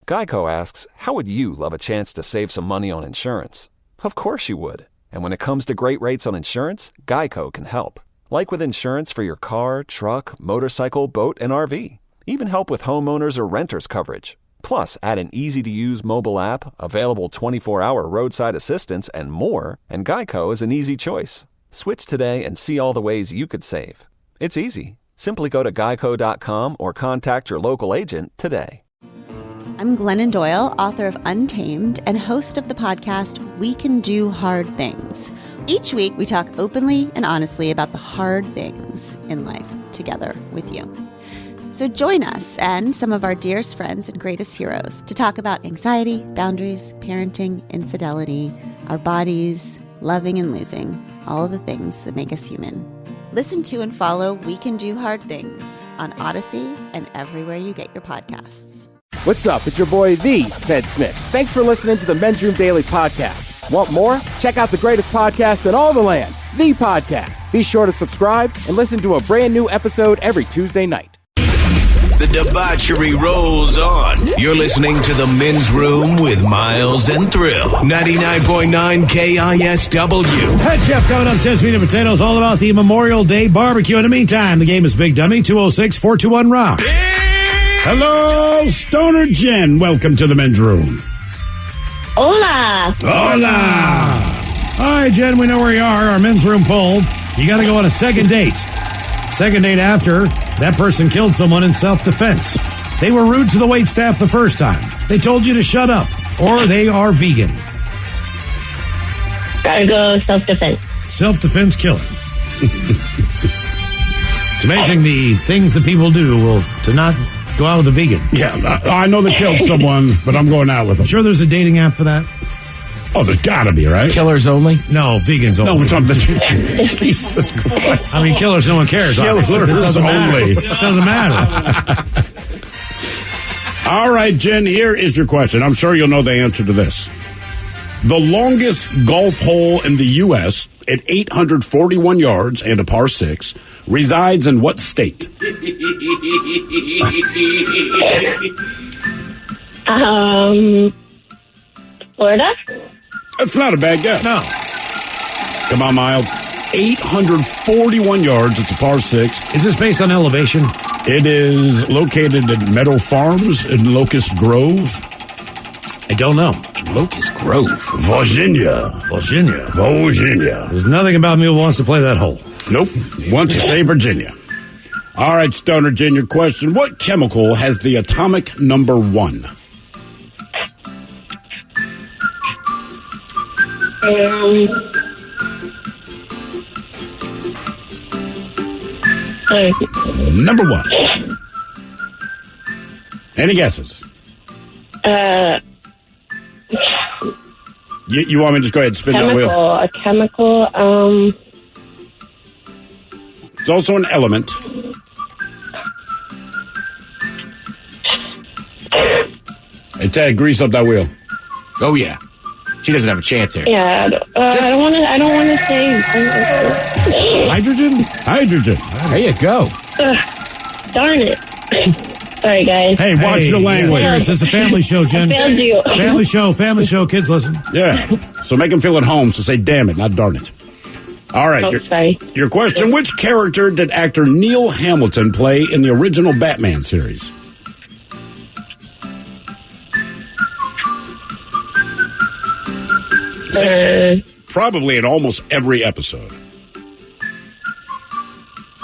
Geico asks, how would you love a chance to save some money on insurance? Of course you would. And when it comes to great rates on insurance, Geico can help. Like with insurance for your car, truck, motorcycle, boat, and RV. Even help with homeowners or renters coverage. Plus, add an easy-to-use mobile app, available 24-hour roadside assistance, and more, and Geico is an easy choice. Switch today and see all the ways you could save. It's easy. Simply go to geico.com or contact your local agent today. I'm Glennon Doyle, author of Untamed and host of the podcast We Can Do Hard Things. Each week, we talk openly and honestly about the hard things in life together with you. So join us and some of our dearest friends and greatest heroes to talk about anxiety, boundaries, parenting, infidelity, our bodies, loving and losing, all of the things that make us human. Listen to and follow We Can Do Hard Things on Odyssey and everywhere you get your podcasts. What's up? It's your boy, The Ted Smith. Thanks for listening to the Men's Room Daily Podcast. Want more? Check out the greatest podcast in all the land, The Podcast. Be sure to subscribe and listen to a brand new episode every Tuesday night. The debauchery rolls on. You're listening to the Men's Room with Miles and Thrill. 99.9 KISW. Head Chef coming up, 10 sweet and potatoes, all about the Memorial Day barbecue. In the meantime, the game is Big Dummy, 206-421-ROCK. Hello, Stoner Jen. Welcome to the Men's Room. Hola. Hola. All right, Jen, we know where you are. Our Men's Room poll. You got to go on a second date. Second date after that person killed someone in self-defense. They were rude to the waitstaff the first time. They told you to shut up, or they are vegan. Gotta go self-defense. Self-defense killing. It's amazing the things that people do to not go out with a vegan. Yeah, I know they killed someone, but I'm going out with them. Sure there's a dating app for that? Oh, there's gotta be, right? Killers only? No, vegans only. No, we're talking about Jesus Christ. I mean, killers, no one cares. Killers doesn't only. Matter. It doesn't matter. All right, Jen, here is your question. I'm sure you'll know the answer to this. The longest golf hole in the U.S. at 841 yards and a par 6 resides in what state? Florida? That's not a bad guess. No. Come on, Miles. 841 yards. It's a par 6. Is this based on elevation? It is located at Meadow Farms in Locust Grove. I don't know. Locust Grove, Virginia. There's nothing about me who wants to play that hole. Nope. Once you say Virginia. All right, Stoner Jen, your question. What chemical has the atomic number 1? Number 1. Any guesses? You want me to just go ahead and spin that wheel? A chemical, It's also an element. Hey, Ted, grease up that wheel. Oh, yeah. She doesn't have a chance here. yeah, I don't want to say. Hydrogen? Hydrogen. There you go. Darn it. Sorry, guys. Hey, watch your language. Serious. It's a family show, Jen. I failed you. Family show. Kids, listen. Yeah. So make them feel at home. So say, damn it, not darn it. All right. Sorry. Your question, which character did actor Neil Hamilton play in the original Batman series? Probably in almost every episode.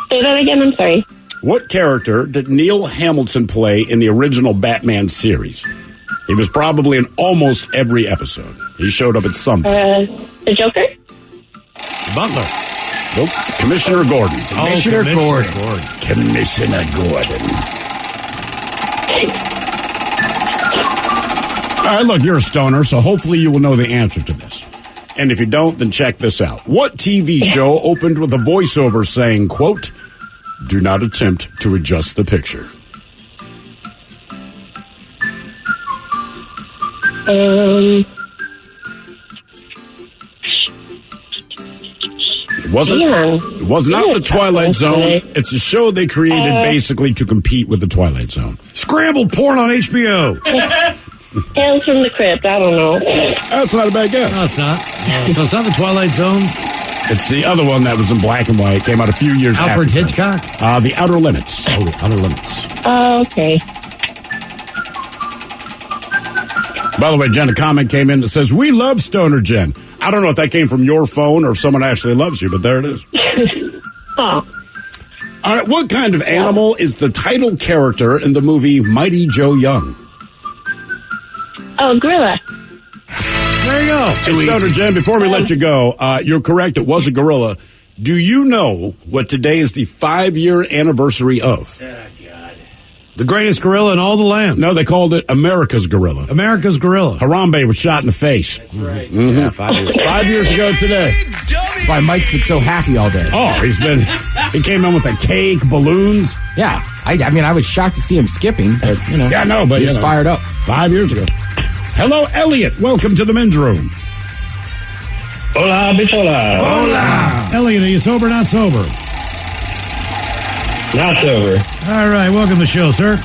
Say that again, I'm sorry. What character did Neil Hamilton play in the original Batman series? He was probably in almost every episode. He showed up at some. The Joker? Butler. Nope. Commissioner Gordon. Commissioner Gordon. Commissioner Gordon. All right, look, you're a stoner, so hopefully you will know the answer to this. And if you don't, then check this out. What TV show opened with a voiceover saying, quote, "Do not attempt to adjust the picture"? It was not the Twilight Zone. It's a show they created basically to compete with the Twilight Zone. Scrambled porn on HBO. Tales from the Crypt. I don't know. That's not a bad guess. No, it's not. So it's not the Twilight Zone. It's the other one that was in black and white. Came out a few years Alfred after. Hitchcock? The Outer Limits. Oh, the Outer Limits. Oh, okay. By the way, Jen, a comment came in that says, we love Stoner Jen. I don't know if that came from your phone or if someone actually loves you, but there it is. Oh. All right, what kind of animal is the title character in the movie Mighty Joe Young? Oh, gorilla. There you go. Hey, Stoner Jen, before we let you go, you're correct. It was a gorilla. Do you know what today is the 5-year anniversary of? The greatest gorilla in all the land. No, they called it America's gorilla. America's gorilla. Harambe was shot in the face. That's right. Mm-hmm. Yeah, 5 years. 5 years ago today. That's why Mike's been so happy all day. Oh, he came in with a cake, balloons. Yeah. I mean, I was shocked to see him skipping, but, Yeah, no, but he's fired up. 5 years ago. Hello, Elliot. Welcome to the men's room. Hola, bichola. Hola. Elliot, are you sober or not sober? Not sober. All right, welcome to the show, sir.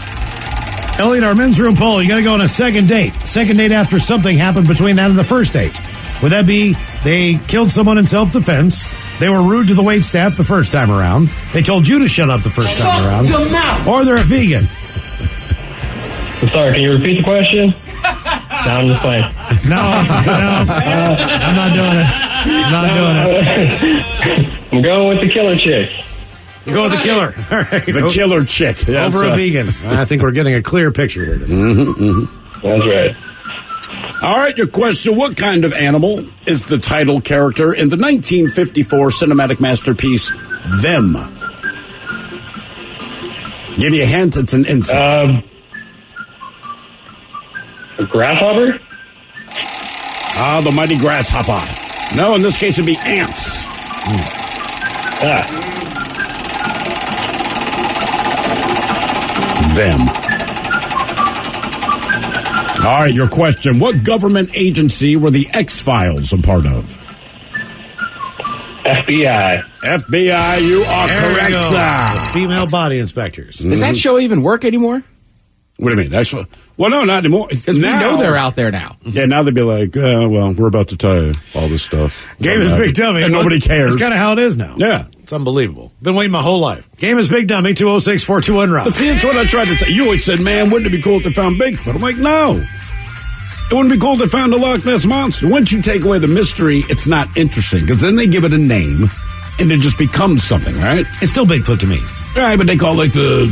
Elliot, our men's room poll, you got to go on a second date. Second date after something happened between that and the first date. Would that be they killed someone in self-defense, they were rude to the waitstaff the first time around, they told you to shut up the first time around, or they're a vegan? I'm sorry, can you repeat the question? No, I'm just playing. No, I'm not doing it. I'm not doing it. I'm going with the killer chick. You go with the killer. All right. The killer chick. That's, Over a vegan. I think we're getting a clear picture here today. That's right. All right, your question. What kind of animal is the title character in the 1954 cinematic masterpiece, Them? Give you a hint, it's an insect. A grasshopper? The mighty grasshopper. No, in this case it'd be ants. Them. All right, your question. What government agency were the X-Files a part of? FBI. FBI, you are There correct, we go. sir. The female body inspectors. Does that show even work anymore? What do you mean? Actually, well, no, not anymore. Because we know they're out there now. Yeah, now they'd be like, well, we're about to tell you all this stuff. Game is Big Dummy. And nobody cares. It's kind of how it is now. Yeah. It's unbelievable. Been waiting my whole life. Game is Big Dummy, 206-421-ROB. But see, that's what I tried to tell you. You always said, man, wouldn't it be cool if they found Bigfoot? I'm like, no. It wouldn't be cool if they found the Loch Ness Monster. Once you take away the mystery, it's not interesting. Because then they give it a name, and it just becomes something, right? It's still Bigfoot to me. Right, but they call it the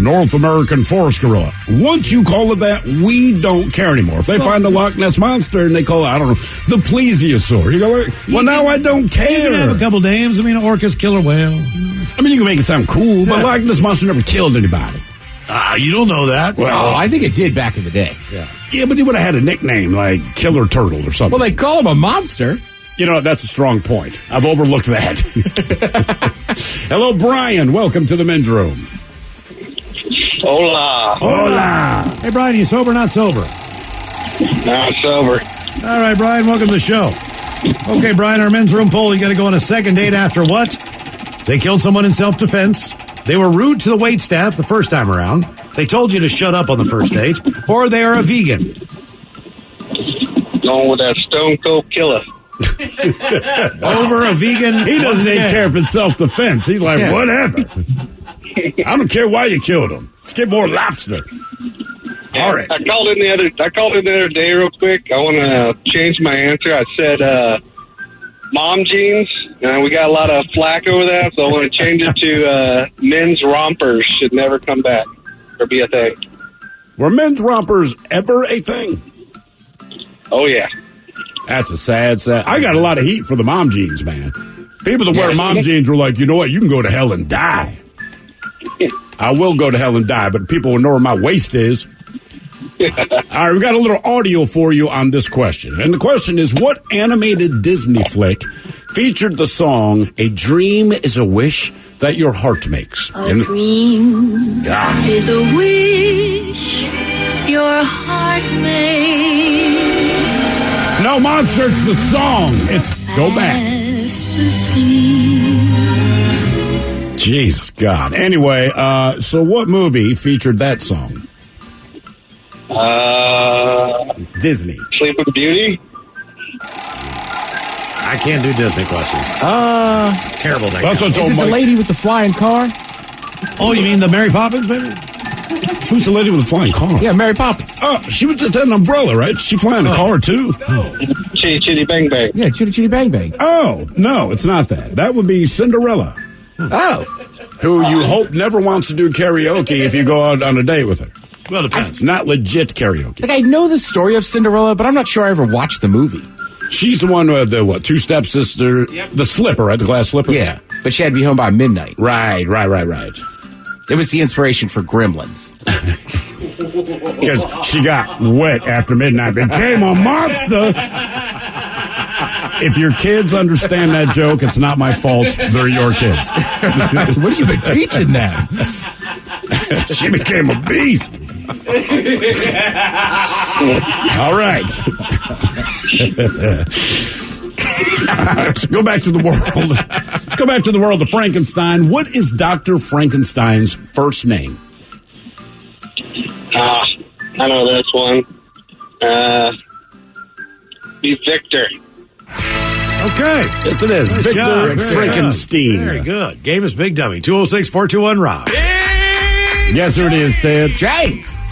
North American forest gorilla. Once you call it that, we don't care anymore. If they find the Loch Ness Monster and they call it, the plesiosaur, you go, well, now I don't care. You can have a couple names. I mean, orca's killer whale. I mean, you can make it sound cool, but Loch Ness Monster never killed anybody. You don't know that. Well, I think it did back in the day. Yeah, but he would have had a nickname like Killer Turtle or something. Well, they call him a monster. You know, that's a strong point. I've overlooked that. Hello, Brian. Welcome to the men's room. Hola. Hola. Hey, Brian, you sober or not sober? Not sober. All right, Brian, welcome to the show. Okay, Brian, our men's room poll, you got to go on a second date after what? They killed someone in self-defense. They were rude to the waitstaff the first time around. They told you to shut up on the first date. Or they are a vegan. Going with that stone cold killer. Over a vegan. He doesn't even again. care if it's self-defense. He's like, whatever. I don't care why you killed him. Let's get more lobster. All right. I called in the other day real quick. I want to change my answer. I said mom jeans. We got a lot of flack over that, so I want to change it to men's rompers should never come back or be a thing. Were men's rompers ever a thing? Oh, yeah. That's a sad. I got a lot of heat for the mom jeans, man. People that wear mom jeans were like, you know what? You can go to hell and die. I will go to hell and die, but people will know where my waist is. All right, we got a little audio for you on this question. And the question is, what animated Disney flick featured the song "A Dream is a Wish That Your Heart Makes"? A dream is a wish your heart makes. No, Monster, it's the song. It's Go Back. To see. Jesus God. Anyway, so what movie featured that song? Disney. Sleeping Beauty? I can't do Disney questions. Terrible. That's what I Is told it the Mike. lady with the flying car? Oh, you mean the Mary Poppins, baby? Who's the lady with the flying car? Yeah, Mary Poppins. Oh, she was just had an umbrella, right? She flying a car, too? Chitty Chitty Bang Bang. Yeah, Chitty Chitty Bang Bang. Oh, no, it's not that. That would be Cinderella, Oh. who you hope never wants to do karaoke if you go out on a date with her. Well, it depends. Not legit karaoke. Like, I know the story of Cinderella, but I'm not sure I ever watched the movie. She's the one who had the, two stepsister, the slipper, right? The glass slipper? Yeah, but she had to be home by midnight. Right. It was the inspiration for Gremlins. Because she got wet after midnight, became a monster. If your kids understand that joke, it's not my fault. They're your kids. What have you been teaching them? She became a beast. All right. Let's go back to the world. Let's go back to the world of Frankenstein. What is Dr. Frankenstein's first name? I know this one. Be Victor. Okay. Yes, it is. Nice Victor job. Very Frankenstein. Very good. Game is Big Dummy. 206-421-ROCK. Yes, sir, it is, Ted.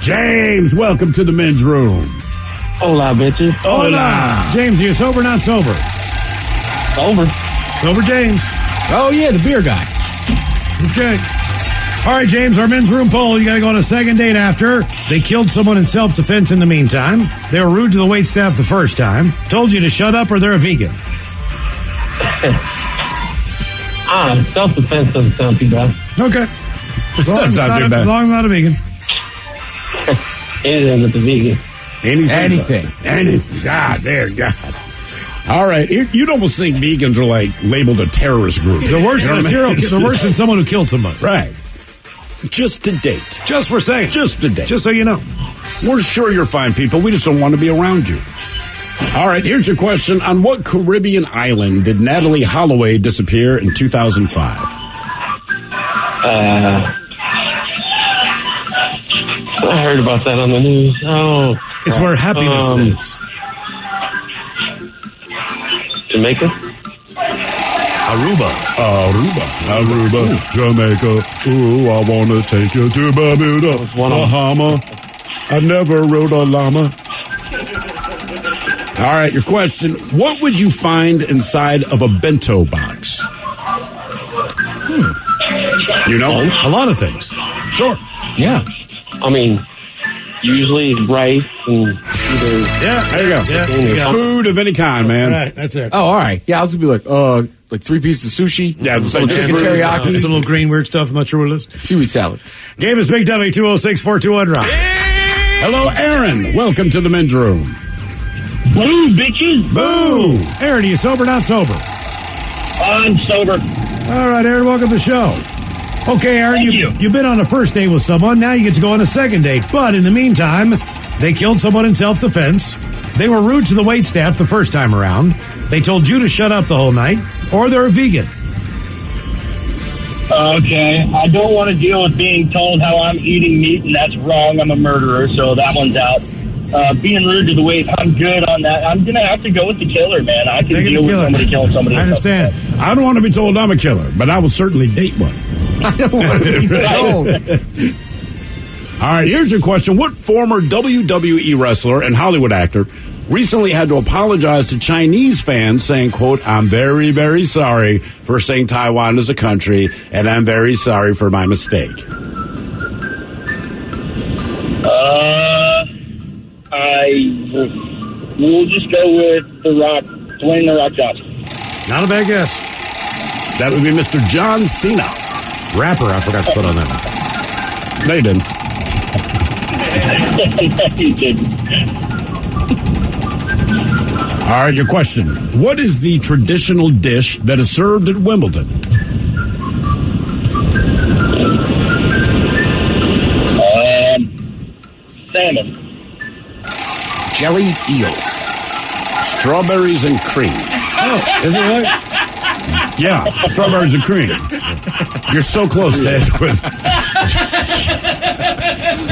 James, welcome to the men's room. Hola, bitches. Hola. James, are you sober or not sober? Over. Sober, James. Oh, yeah, the beer guy. Okay. All right, James, our men's room poll. You got to go on a second date after. They killed someone in self-defense in the meantime. They were rude to the waitstaff the first time. Told you to shut up or they're a vegan. Self-defense doesn't sound too bad. Okay. As long as not too bad. as long as I'm not a vegan. Anything with the vegan. Anything. God, there, God. All right. You'd almost think vegans are like labeled a terrorist group. They're worse than they're worse than someone who killed somebody. Right. Just to date. Just we're saying. Just to date. Just so you know. We're sure you're fine people. We just don't want to be around you. All right, here's your question. On what Caribbean island did Natalie Holloway disappear in 2005? I heard about that on the news. Oh. It's where happiness lives. Jamaica? Aruba, Jamaica. Ooh, I want to take you to Bermuda, Bahama. I never rode a llama. All right, your question. What would you find inside of a bento box? You know? a lot of things. Sure. Yeah. I mean, usually rice and either... Yeah, There you go. Yeah, you got it. Food of any kind, man. All right, that's it. Oh, all right. Yeah, I was going to be like 3 pieces of sushi. Yeah, it's some like chicken fruit. teriyaki. Some little green weird stuff. I'm not sure what it is. Seaweed salad. Game is Big Dummy. 206-421-ROCK. Hello, Aaron. Welcome to the men's room. Woo, bitches! Boo! Aaron, are you sober or not sober? I'm sober. All right, Aaron, welcome to the show. Okay, Aaron, you've been on a first date with someone. Now you get to go on a second date. But in the meantime, they killed someone in self-defense. They were rude to the waitstaff the first time around. They told you to shut up the whole night. Or they're a vegan. Okay, I don't want to deal with being told how I'm eating meat, and that's wrong. I'm a murderer, so that one's out. Being rude to the wait, I'm good on that. I'm going to have to go with the killer, man. I can deal with somebody killing somebody. I understand. I don't want to be told I'm a killer, but I will certainly date one. I don't want to be told. All right, here's your question. What former WWE wrestler and Hollywood actor recently had to apologize to Chinese fans saying, quote, I'm very, very sorry for saying Taiwan is a country, and I'm very sorry for my mistake? We'll just go with The Rock, Dwayne The Rock Johnson. Not a bad guess. That would be Mr. John Cena. Rapper, I forgot to put on that. They didn't. He didn't. All right, your question. What is the traditional dish that is served at Wimbledon? Salmon. Jelly eels. Strawberries and cream. Oh, is it right? Yeah, strawberries and cream. You're so close, Ted.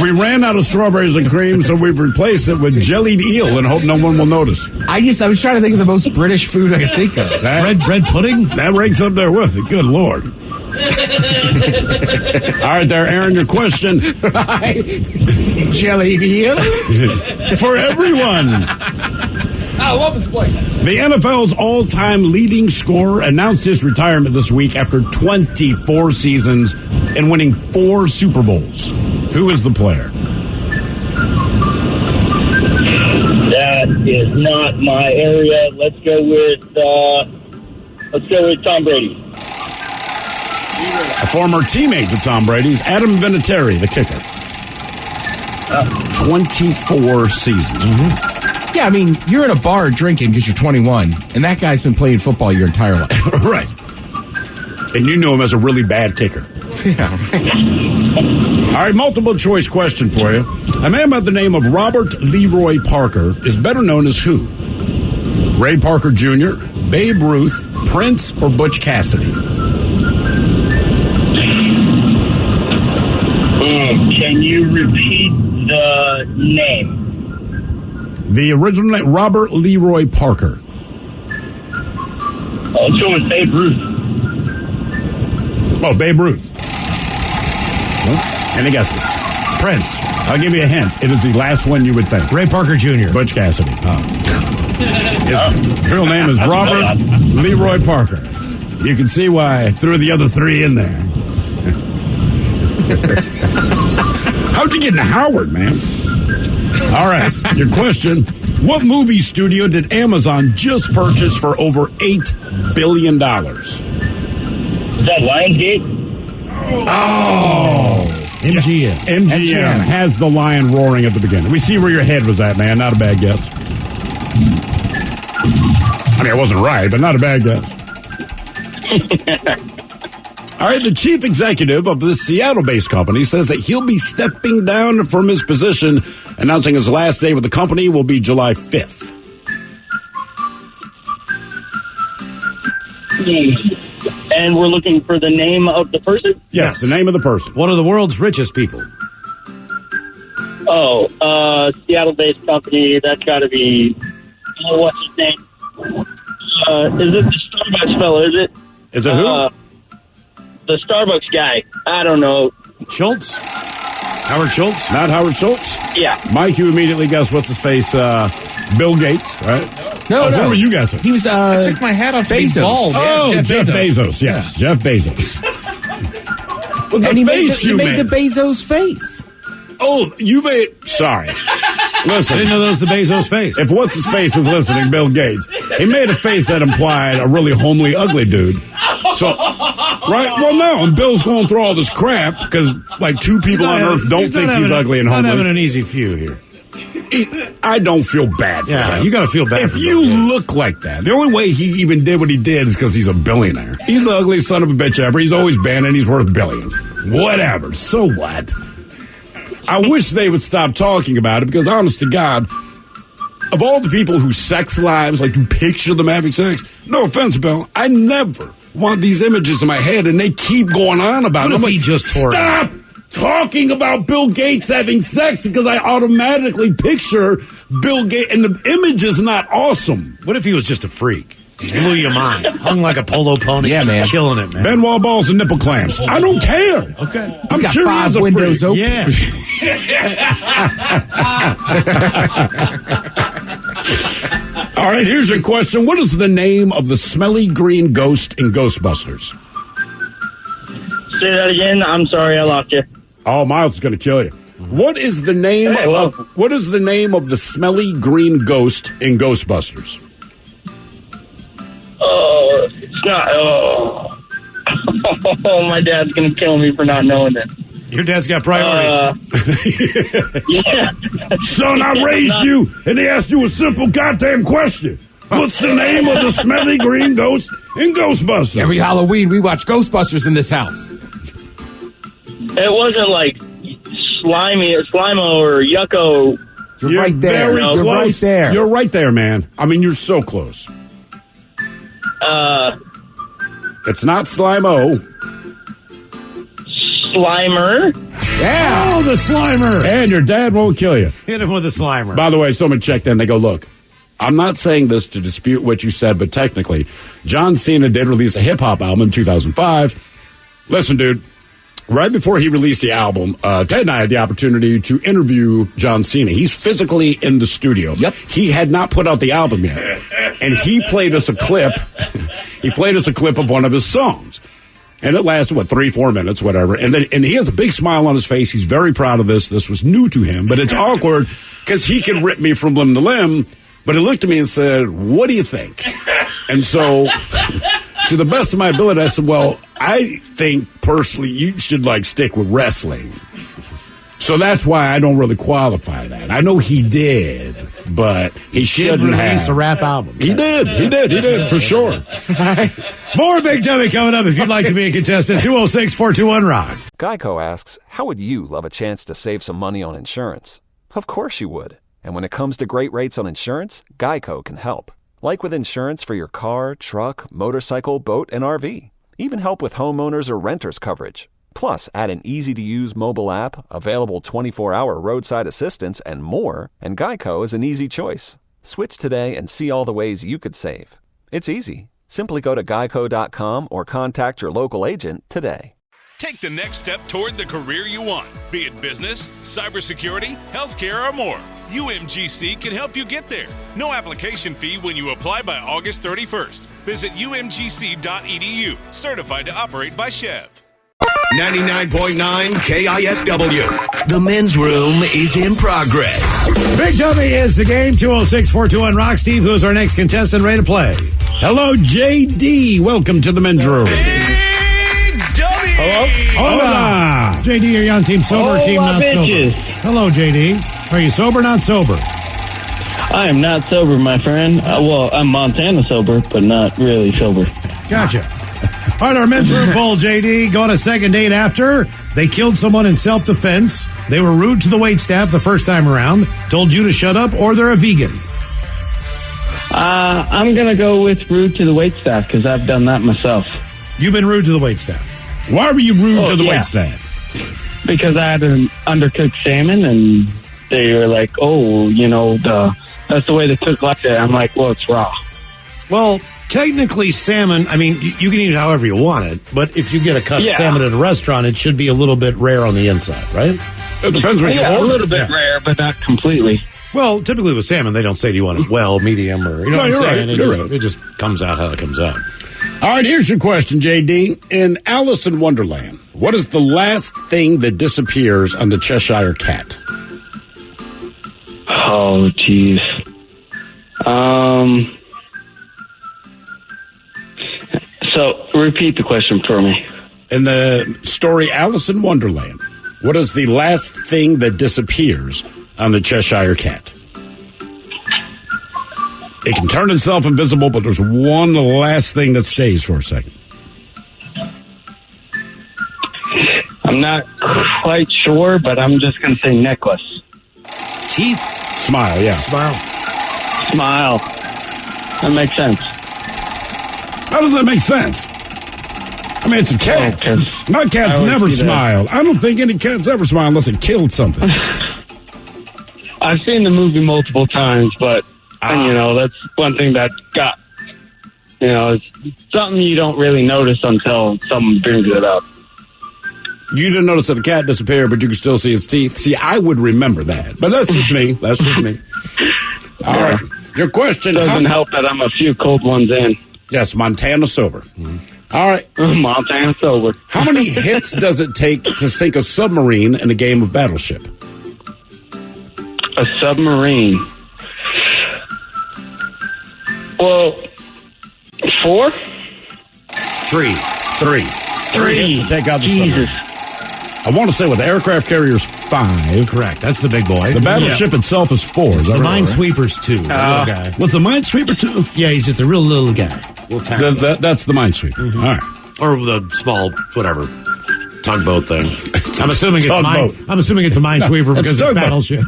We ran out of strawberries and cream, so we've replaced it with jellied eel and hope no one will notice. I was trying to think of the most British food I could think of. Bread pudding? That ranks up there with it. Good Lord. All right, there, Aaron, your question. Jellied eel? For everyone. I love this place. The NFL's all-time leading scorer announced his retirement this week after 24 seasons and winning 4 Super Bowls. Who is the player? That is not my area. Let's go with Tom Brady. A former teammate of Tom Brady's, Adam Vinatieri, the kicker. 24 seasons. Mm-hmm. Yeah, I mean, you're in a bar drinking because you're 21, and that guy's been playing football your entire life. Right. And you knew him as a really bad kicker. Yeah, right. All right, multiple choice question for you. A man by the name of Robert Leroy Parker is better known as who? Ray Parker Jr., Babe Ruth, Prince, or Butch Cassidy? Can you repeat the name? The original name, Robert Leroy Parker. Let's go with Babe Ruth. Oh, Babe Ruth. Any guesses? Prince. I'll give you a hint. It is the last one you would think. Ray Parker Jr. Butch Cassidy. His real name is Robert Leroy Parker. You can see why I threw the other 3 in there. How'd you get into Howard, man? All right, your question. What movie studio did Amazon just purchase for over $8 billion? Is that Lionsgate? Oh. MGM. MGM has the lion roaring at the beginning. We see where your head was at, man. Not a bad guess. I mean, it wasn't right, but not a bad guess. All right, the chief executive of this Seattle-based company says that he'll be stepping down from his position, announcing his last day with the company will be July 5th. And we're looking for the name of the person? Yes, the name of the person. One of the world's richest people. Seattle-based company. That's got to be, what's his name? Is it the Starbucks fellow, is it? Is it who? The Starbucks guy. I don't know. Schultz? Howard Schultz? Not Howard Schultz? Yeah. Mike, you immediately guessed what's his face? Bill Gates, right? No. Who were you guessing? He was, I took my hat off to be Bezos. bald. Oh, Yeah, Jeff Bezos. Yes, Jeff Bezos. Well, and he made the Bezos face. Oh, you made... Sorry. Listen. I didn't know that was the Bezos face. If what's-his-face is listening, Bill Gates, he made a face that implied a really homely, ugly dude. So, right? Well, no, and Bill's going through all this crap because, like, 2 people on Earth don't think he's ugly and homely. Not having an easy few here. I don't feel bad for him. You got to feel bad if for you Bill Gates. look like that. The only way he even did what he did is because he's a billionaire. He's the ugliest son of a bitch ever. He's always been, and he's worth billions. Whatever. So what? I wish they would stop talking about it because, honest to God, of all the people whose sex lives, like, to picture them having sex, no offense, Bill, I never want these images in my head, and they keep going on about it. What if I'm he like, just tore it out? stop talking about Bill Gates having sex because I automatically picture Bill Gates, and the image is not awesome. What if he was just a freak? He blew your mind. Hung like a polo pony. Yeah, just man. Killing it, man. Benoit balls and nipple clamps. I don't care. Okay. I'm got sure 5 he is a windows freak. open. Yeah. All right, here's your question. What is the name of the smelly green ghost in Ghostbusters? Say that again. I'm sorry, I lost you. Oh, Miles is going to kill you. What is the name of the smelly green ghost in Ghostbusters? Oh, it's not. Oh, my dad's gonna kill me for not knowing it. Your dad's got priorities. Yeah. Son, I raised you, and they asked you a simple goddamn question. What's the name of the smelly green ghost in Ghostbusters? Every Halloween, we watch Ghostbusters in this house. It wasn't like Slimo or Yucko. You're right there. Very You're close. right there. You're right there, man. I mean, you're so close. Uh, It's not Slime-O. Slimer. Yeah. Oh, the Slimer. And your dad won't kill you. Hit him with a Slimer. By the way, someone checked in. They go, look, I'm not saying this to dispute what you said, but technically, John Cena did release a hip-hop album in 2005. Listen, dude, right before he released the album, Ted and I had the opportunity to interview John Cena. He's physically in the studio. Yep. He had not put out the album yet. And he played us a clip. He played us a clip of one of his songs. And it lasted, 3-4 minutes, whatever. And he has a big smile on his face. He's very proud of this. This was new to him. But it's awkward because he can rip me from limb to limb. But he looked at me and said, what do you think? And so, to the best of my ability, I said, well, I think personally you should stick with wrestling. So that's why I don't really qualify that. I know he did, but he shouldn't have. Release a rap album. He did, for sure. More Big Dummy coming up if you'd like to be a contestant. 206-421-ROCK. Geico asks, how would you love a chance to save some money on insurance? Of course you would. And when it comes to great rates on insurance, Geico can help. Like with insurance for your car, truck, motorcycle, boat, and RV. Even help with homeowners or renters coverage. Plus, add an easy-to-use mobile app, available 24-hour roadside assistance, and more, and Geico is an easy choice. Switch today and see all the ways you could save. It's easy. Simply go to geico.com or contact your local agent today. Take the next step toward the career you want, be it business, cybersecurity, healthcare, or more. UMGC can help you get there. No application fee when you apply by August 31st. Visit umgc.edu, certified to operate by Chev. 99.9 KISW. The men's room is in progress. Big Dummy is the game. 206-421-ROCK. Steve, who's our next contestant ready to play? Hello, JD. Welcome to the men's room. Hello? Hola. JD, are you on team sober or team not bitches. sober? Hello, JD. Are you sober or not sober? I am not sober, my friend. I'm Montana sober, but not really sober. Gotcha. All right, our men's room poll, JD. Go on a second date after they killed someone in self-defense. They were rude to the waitstaff the first time around, told you to shut up, or they're a vegan. I'm going to go with rude to the waitstaff because I've done that myself. You've been rude to the waitstaff. Why were you rude to the waitstaff? Because I had an undercooked salmon, and they were like, that's the way they cook like that. I'm like, well, it's raw. Well, technically salmon, I mean, you can eat it however you want it, but if you get a cut of salmon at a restaurant, it should be a little bit rare on the inside, right? It depends what you order. A little bit rare, but not completely. Well, typically with salmon, they don't say, do you want it well, medium, or, you know what I'm saying? It just comes out how it comes out. All right, here's your question, JD. In Alice in Wonderland, what is the last thing that disappears on the Cheshire Cat? Oh, jeez. So, repeat the question for me. In the story Alice in Wonderland, what is the last thing that disappears on the Cheshire Cat? It can turn itself invisible, but there's one last thing that stays for a second. I'm not quite sure, but I'm just going to say necklace. Teeth? Smile, yeah. Smile. That makes sense. How does that make sense? I mean, it's a cat. My cat's never smiled. I don't think any cat's ever smiled unless it killed something. I've seen the movie multiple times, but, that's one thing that got, it's something you don't really notice until someone brings it up. You didn't notice that the cat disappeared, but you can still see its teeth. See, I would remember that. But that's just me. All right. Your question. Doesn't help that I'm a few cold ones in. Yes, Montana sober. All right. Montana sober. How many hits does it take to sink a submarine in a game of Battleship? A submarine. Well, 4? 3. 3 hits to take out the submarine. I want to say with the aircraft carriers 5. Correct. That's the big boy. The battleship itself is 4. The minesweeper's 2. The little guy. Was the minesweeper 2? Yeah, he's just a real little guy. That's the minesweeper. Mm-hmm. All right. Or the small, whatever, tugboat thing. I'm assuming it's a minesweeper because it's battleship.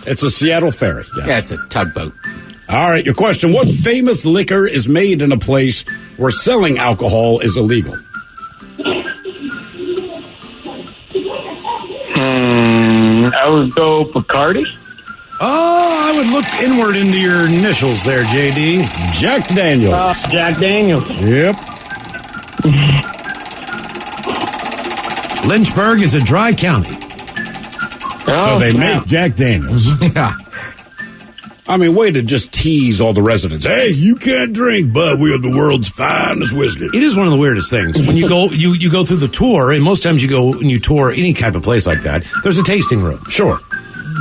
It's a Seattle ferry. Yes. Yeah, it's a tugboat. All right, your question. What famous liquor is made in a place where selling alcohol is illegal? I would go Bacardi. Oh, I would look inward into your initials there, JD. Jack Daniels. Jack Daniels. Yep. Lynchburg is a dry county. So they make Jack Daniels. Yeah. I mean, way to just tease all the residents. Hey, you can't drink, but we are the world's finest whiskey. It is one of the weirdest things. When you go you go through the tour, and most times you go and you tour any type of place like that, there's a tasting room. Sure.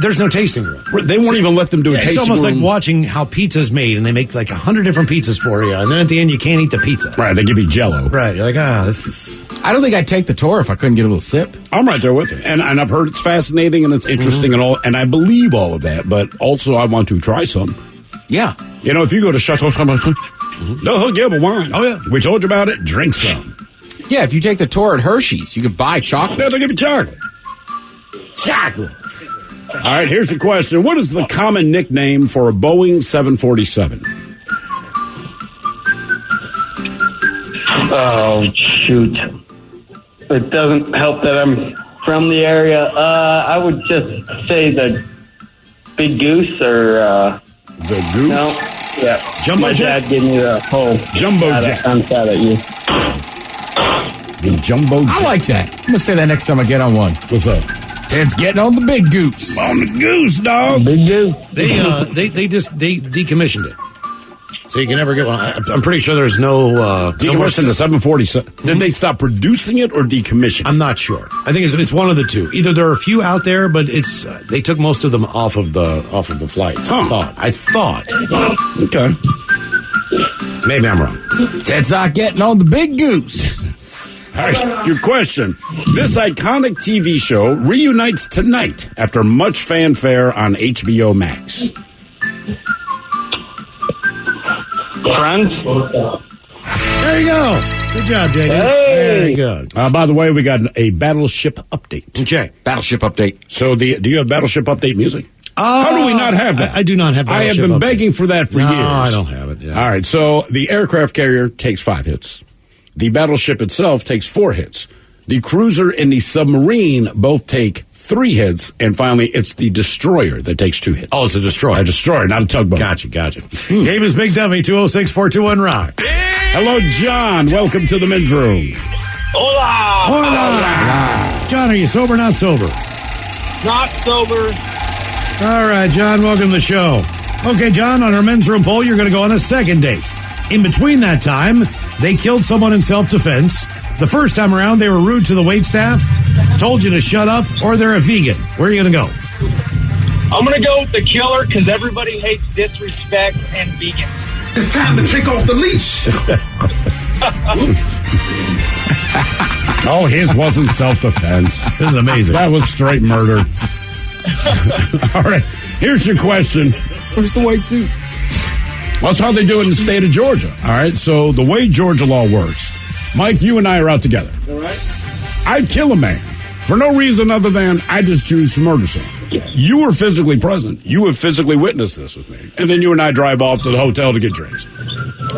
There's no tasting room. They won't even let them do a tasting room. It's almost like watching how pizza's made, and they make like 100 different pizzas for you, and then at the end you can't eat the pizza. Right, they give you Jell-O. Right, you're like, this is... I don't think I'd take the tour if I couldn't get a little sip. I'm right there with you. And I've heard it's fascinating and it's interesting and all, and I believe all of that, but also I want to try some. Yeah. You know, if you go to Chateau they'll give a wine. Oh, yeah. We told you about it. Drink some. Yeah, if you take the tour at Hershey's, you can buy chocolate. Yeah, they'll give you chocolate. Chocolate. All right, here's the question. What is the common nickname for a Boeing 747? Oh, shoot. It doesn't help that I'm from the area. I would just say the Big Goose or... the Goose? No. Yeah. Jumbo My jet? dad gave me the whole... Jumbo jet. I'm sad at you. The Jumbo jet. I like that. I'm going to say that next time I get on one. What's up? Ted's getting on the Big Goose. On the Goose, dog. Big Goose. They decommissioned it. So you can never get one. I'm pretty sure there's no... Decommissioned the 747. Did they stop producing it or decommission? I'm not sure. I think it's one of the two. Either there are a few out there, but it's they took most of them off of the flights. Huh. I thought. Okay. Maybe I'm wrong. Ted's not getting on the Big Goose. All right, your question. This iconic TV show reunites tonight after much fanfare on HBO Max. Friends? There you go. Good job, JD. Hey. Very good. By the way, we got a Battleship update. Okay. Battleship update. So do you have Battleship update music? How do we not have that? I do not have I have Battleship been update. begging for that for years. No, I don't have it. Yeah. All right, so the aircraft carrier takes 5 hits. The battleship itself takes 4 hits. The cruiser and the submarine both take 3 hits. And finally, it's the destroyer that takes 2 hits. Oh, it's a destroyer. A destroyer, not a tugboat. Gotcha. Game is Big Dummy, 206-421-ROCK. Hello, John. Welcome to the men's room. Hola. John, are you sober or not sober? Not sober. All right, John, welcome to the show. Okay, John, on our men's room poll, you're going to go on a second date. In between that time, they killed someone in self-defense. The first time around, they were rude to the waitstaff, told you to shut up, or they're a vegan. Where are you going to go? I'm going to go with the killer because everybody hates disrespect and vegan. It's time to take off the leash. Oh, his wasn't self-defense. This is amazing. That was straight murder. All right, here's your question. Where's the white suit? Well, that's how they do it in the state of Georgia. All right, so the way Georgia law works, Mike, you and I are out together. All right. I'd kill a man for no reason other than I just choose to murder someone. You were physically present. You have physically witnessed this with me. And then you and I drive off to the hotel to get drinks.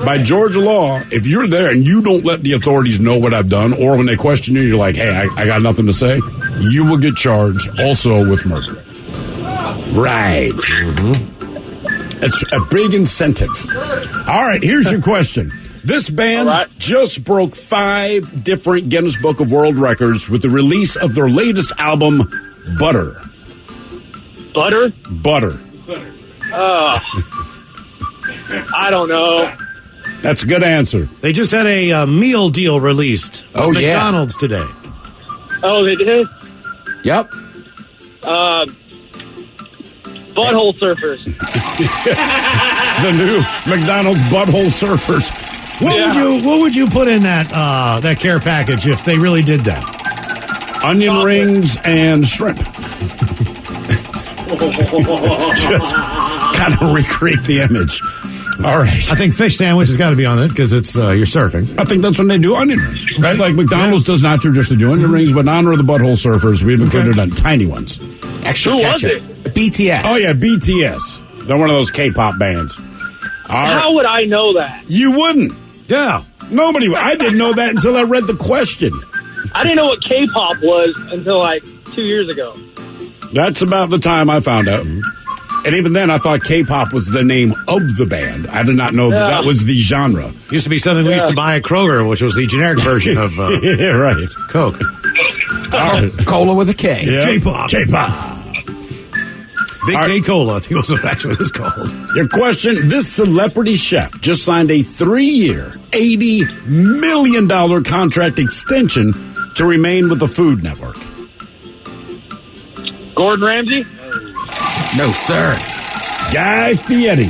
By Georgia law, if you're there and you don't let the authorities know what I've done, or when they question you, you're like, hey, I got nothing to say, you will get charged also with murder. Right. It's a big incentive. All right, here's your question. This band just broke 5 different Guinness Book of World Records with the release of their latest album, Butter. Butter? Butter. I don't know. That's a good answer. They just had a meal deal released. Oh, yeah. McDonald's today. Oh, they did? Yep. Butthole surfers. The new McDonald's Butthole Surfers. What would you put in that care package if they really did that? Onion rings and shrimp. Just kind of recreate the image. All right. I think fish sandwich has got to be on it because it's you're surfing. I think that's when they do onion rings, right? Like McDonald's does not traditionally do onion rings, but in honor of the Butthole Surfers, we've included on tiny ones. Extra Who ketchup. was it? BTS. Oh, yeah, BTS. They're one of those K-pop bands. All right. How would I know that? You wouldn't. Yeah. Nobody. I didn't know that until I read the question. I didn't know what K-pop was until like 2 years ago. That's about the time I found out. And even then, I thought K-pop was the name of the band. I did not know that was the genre. Used to be something we used to buy at Kroger, which was the generic version of yeah, right. Coke. Cola with a K. Yeah. K-pop. K-pop. Big K Cola, I think was actually what it's called. Your question, this celebrity chef just signed a 3-year, $80 million contract extension to remain with the Food Network. Gordon Ramsay? No, sir. Guy Fieri.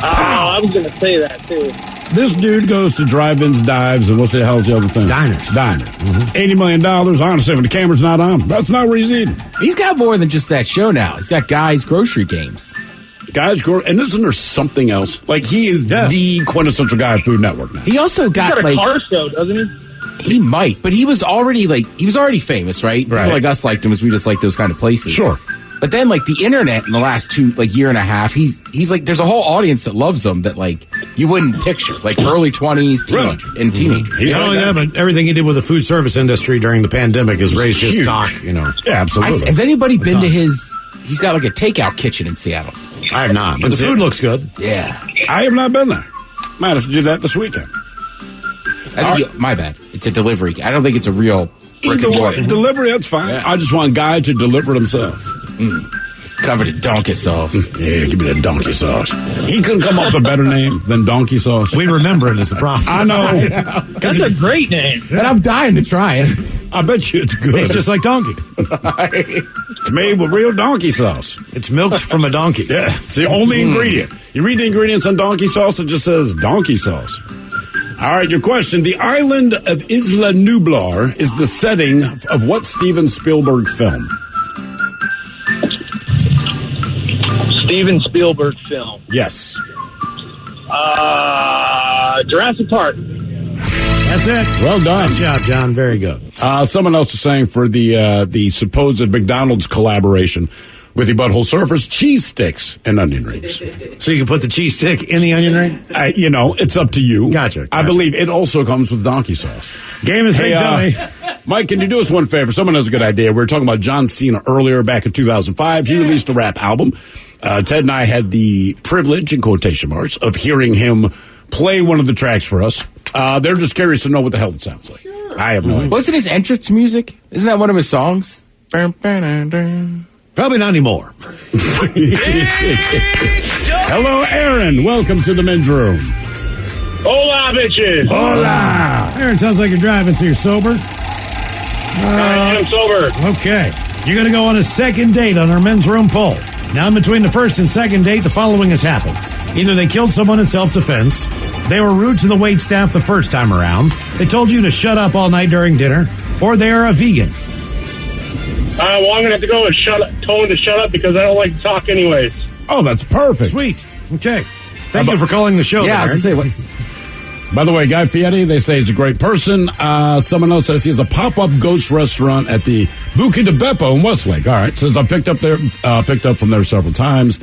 I was going to say that, too. This dude goes to drive-ins, dives, and what's the hell's the other thing? Diners. $80 million. Honestly, when the camera's not on, that's not where he's eating. He's got more than just that show now. He's got Guy's Grocery Games. And isn't there something else? Like, he is the quintessential guy at Food Network now. He also got, He's got a car show, doesn't he? He might, but he was already famous, right? People like us liked him as we just like those kind of places. Sure. But then, like, the internet in the last year and a half, he's like, there's a whole audience that loves him that, like, you wouldn't picture. Like, early 20s, teenagers. He's not only that, but everything he did with the food service industry during the pandemic has raised his stock, Yeah, absolutely. Has anybody been to he's got, like, a takeout kitchen in Seattle. I have not, but the food looks good. Yeah. I have not been there. Might have to do that this weekend. My bad. It's a delivery. I don't think it's a real Either way, delivery, that's fine. Yeah. I just want Guy to deliver it himself. Covered in donkey sauce. Yeah, give me the donkey sauce. He couldn't come up with a better name than donkey sauce. We remember it as the problem. I know. That's a great name. And I'm dying to try it. I bet you it's good. It's just like donkey. It's made with real donkey sauce. It's milked from a donkey. Yeah, it's the only ingredient. You read the ingredients on donkey sauce, it just says donkey sauce. All right, your question. The island of Isla Nublar is the setting of what Steven Spielberg film? Steven Spielberg film. Yes. Jurassic Park. That's it. Well done. Good job, John. Very good. Someone else is saying for the supposed McDonald's collaboration with the Butthole Surfers, cheese sticks and onion rings. So you can put the cheese stick in the onion ring? It's up to you. Gotcha. I believe it also comes with donkey sauce. Game is big dummy. Mike, can you do us one favor? Someone has a good idea. We were talking about John Cena earlier back in 2005. He released a rap album. Ted and I had the privilege, in quotation marks, of hearing him play one of the tracks for us. They're just curious to know what the hell it sounds like. I have no idea. Wasn't his entrance music? Isn't that one of his songs? Probably not anymore. Hello, Aaron. Welcome to the men's room. Hola, bitches. Hola. Aaron, sounds like you're driving, so you're sober? I am sober. Okay. You're going to go on a second date on our men's room poll. Now, in between the first and second date, the following has happened. Either they killed someone in self-defense, they were rude to the wait staff the first time around, they told you to shut up all night during dinner, or they are a vegan. I'm going to have to go with tell him to shut up because I don't like to talk anyways. Oh, that's perfect. Sweet. Okay. Thank you for calling the show. Yeah, I was going to say, by the way, Guy Fieri, they say he's a great person. Someone else says he has a pop-up ghost restaurant at the Buca de Beppo in Westlake. All right, says I picked up from there several times,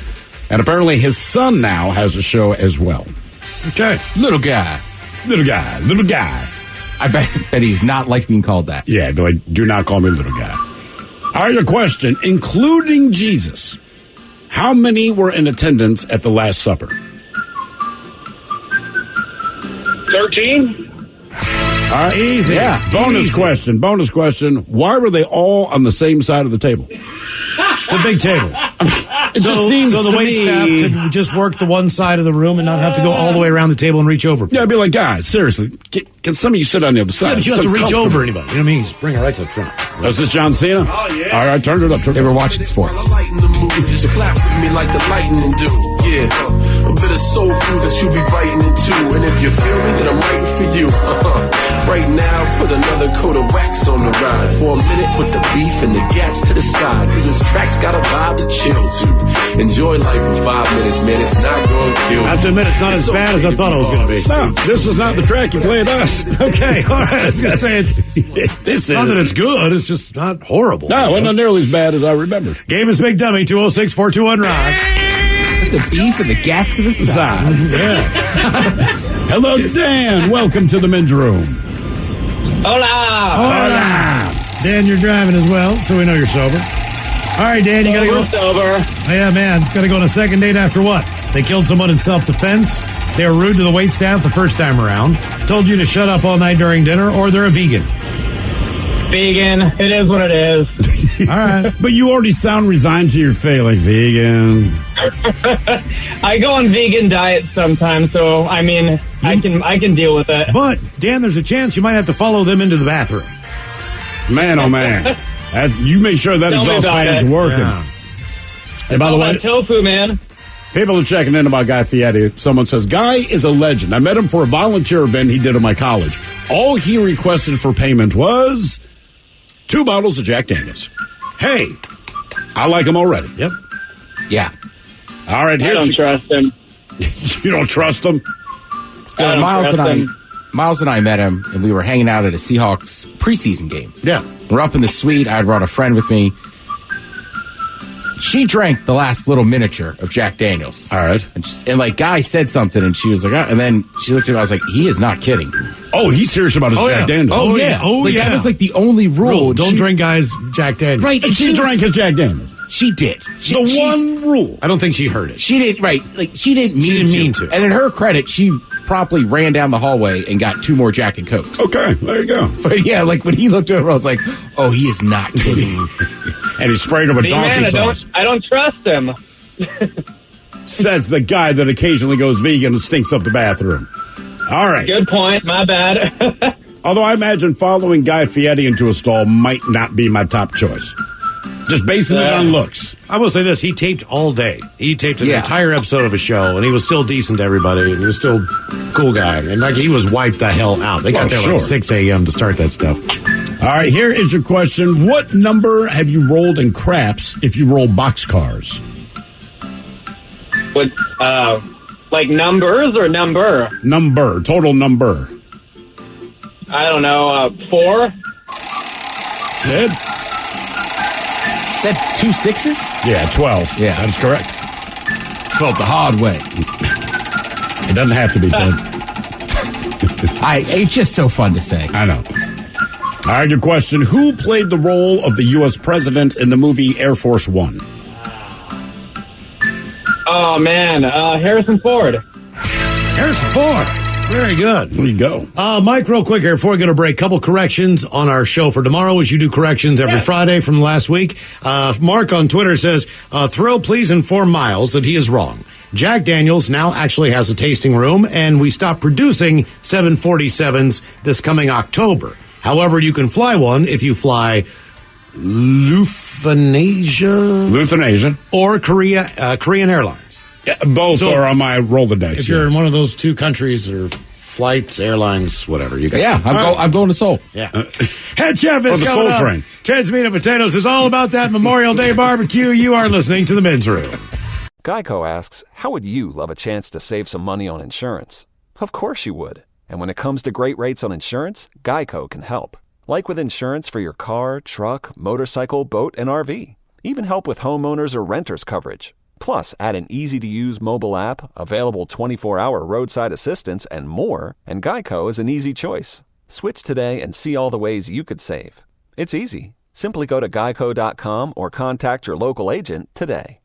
and apparently his son now has a show as well. Okay, little guy. I bet he's not like being called that. Yeah, but like, do not call me little guy. All right, your question, including Jesus, how many were in attendance at the Last Supper? 13? All right, easy. Yeah, bonus question. Why were they all on the same side of the table? It's a big table. It just seems so the to wait me, staff could just work the one side of the room and not have to go all the way around the table and reach over. Yeah, I'd be like, guys, seriously, can some of you sit on the other side? Yeah, but you have to reach over anybody. You know what I mean? Just bring it right to the front. Is this John Cena? Oh, yeah. All right, turn it up. They were watching sports. Just clap with me like the lightning do. Yeah, a bit of soul food that you be biting into. And if you feel me, then I'm writing for you. Right now, put another coat of wax on the ride. For a minute, put the beef and the gats to the side. Cause this track's got a vibe to chill to. Enjoy life for 5 minutes, man. It's not going to kill. I have to admit, it's not as bad as I thought it was going to be. No, this is not the track you played us. Okay, all right. I was going to say, it's not that it's good. It's just not horrible. No, it wasn't nearly as bad as I remember. Game is Big Dummy, 206-421-ROCK. The beef and the gats to the side. Yeah. Hello, Dan. Welcome to the men's room. Hola. Dan, you're driving as well, so we know you're sober. All right, Dan, you got to go. Sober. Oh, yeah, man. Got to go on a second date after what? They killed someone in self-defense. They were rude to the waitstaff the first time around. Told you to shut up all night during dinner, or they're a vegan. Vegan. It is what it is. All right. But you already sound resigned to your fate, like vegan. I go on vegan diet sometimes, so I mean, I can deal with it. But, Dan, there's a chance you might have to follow them into the bathroom. Man, oh, man. You make sure that exhaust fan's working. Yeah. And by the way, tofu, man. people are checking in about Guy Fieri. Someone says, Guy is a legend. I met him for a volunteer event he did at my college. All he requested for payment was 2 bottles of Jack Daniels. Hey, I like him already. Yep. Yeah. All right, I don't trust him. You don't trust him? Miles and I met him, and we were hanging out at a Seahawks preseason game. Yeah. We're up in the suite. I had brought a friend with me. She drank the last little miniature of Jack Daniels. All right. And like, Guy said something, and she was like, and then she looked at me, I was like, he is not kidding. Oh, he's serious about his Jack Daniels. Oh, yeah. Oh, like, yeah. That was like the only rule. Don't drink Guy's Jack Daniels. Right. And she drank his Jack Daniels. She did. The one rule. I don't think she heard it. She didn't, right. Like, she didn't mean to. And in her credit, she promptly ran down the hallway and got 2 more Jack and Cokes. Okay, there you go. But yeah, like when he looked at her, I was like, oh, he is not kidding. And he sprayed her with donkey sauce. I don't trust him. Says the guy that occasionally goes vegan and stinks up the bathroom. All right. Good point. My bad. Although I imagine following Guy Fieri into a stall might not be my top choice. Just basing it on looks. I will say this. He taped all day. He taped an entire episode of a show, and he was still decent to everybody, and he was still a cool guy. And like, he was wiped the hell out. They got there like 6 a.m. to start that stuff. All right, here is your question. What number have you rolled in craps if you roll boxcars? What, like numbers or number? Number, total number. I don't know, 4? Ted? Is that 2 6s? Yeah, 12. Yeah. That is correct. 12 the hard way. It doesn't have to be, Ted. It's just so fun to say. I know. All right, your question. Who played the role of the U.S. president in the movie Air Force One? Oh, man. Harrison Ford. Harrison Ford. Very good. There you go. Mike, real quick here before we go to break, couple corrections on our show for tomorrow, as you do corrections every Friday from last week. Mark on Twitter says, Thrill, please inform Miles that he is wrong. Jack Daniels now actually has a tasting room, and we stopped producing 747s this coming October. However, you can fly one if you fly Lufthansa or Korean Airlines. Yeah, both are on my Rolodex. If you're in one of those two countries or flights, airlines, whatever. You Yeah, I'm going to Seoul. Yeah. Head Chef is the coming Soul up. Train. Ted's Meat and Potatoes is all about that Memorial Day barbecue. You are listening to The Men's Room. Geico asks, how would you love a chance to save some money on insurance? Of course you would. And when it comes to great rates on insurance, Geico can help. Like with insurance for your car, truck, motorcycle, boat, and RV. Even help with homeowners or renters coverage. Plus, add an easy-to-use mobile app, available 24-hour roadside assistance, and more, and Geico is an easy choice. Switch today and see all the ways you could save. It's easy. Simply go to geico.com or contact your local agent today.